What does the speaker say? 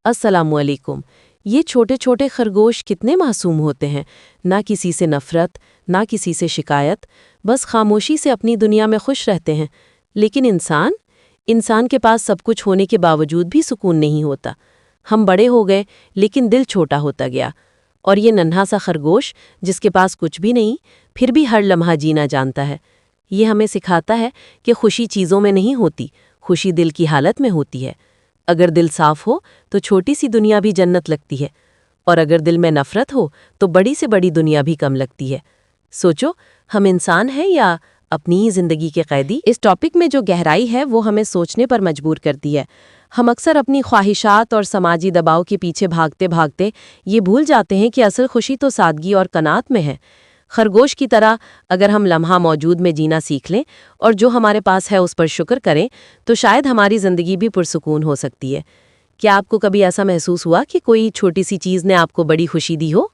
السلام علیکم۔ یہ چھوٹے چھوٹے خرگوش کتنے معصوم ہوتے ہیں، نہ کسی سے نفرت، نہ کسی سے شکایت، بس خاموشی سے اپنی دنیا میں خوش رہتے ہیں۔ لیکن انسان کے پاس سب کچھ ہونے کے باوجود بھی سکون نہیں ہوتا۔ ہم بڑے ہو گئے لیکن دل چھوٹا ہوتا گیا، اور یہ ننھا سا خرگوش جس کے پاس کچھ بھی نہیں، پھر بھی ہر لمحہ جینا جانتا ہے۔ یہ ہمیں سکھاتا ہے کہ خوشی چیزوں میں نہیں ہوتی، خوشی دل کی حالت میں ہوتی ہے۔ اگر دل صاف ہو تو چھوٹی سی دنیا بھی جنت لگتی ہے، اور اگر دل میں نفرت ہو تو بڑی سے بڑی دنیا بھی کم لگتی ہے۔ سوچو، ہم انسان ہیں یا اپنی ہی زندگی کے قیدی؟ اس ٹاپک میں جو گہرائی ہے وہ ہمیں سوچنے پر مجبور کرتی ہے۔ ہم اکثر اپنی خواہشات اور سماجی دباؤ کے پیچھے بھاگتے بھاگتے یہ بھول جاتے ہیں کہ اصل خوشی تو سادگی اور قناعت میں ہے۔ خرگوش کی طرح اگر ہم لمحہ موجود میں جینا سیکھ لیں اور جو ہمارے پاس ہے اس پر شکر کریں تو شاید ہماری زندگی بھی پرسکون ہو سکتی ہے۔ کیا آپ کو کبھی ایسا محسوس ہوا کہ کوئی چھوٹی سی چیز نے آپ کو بڑی خوشی دی ہو؟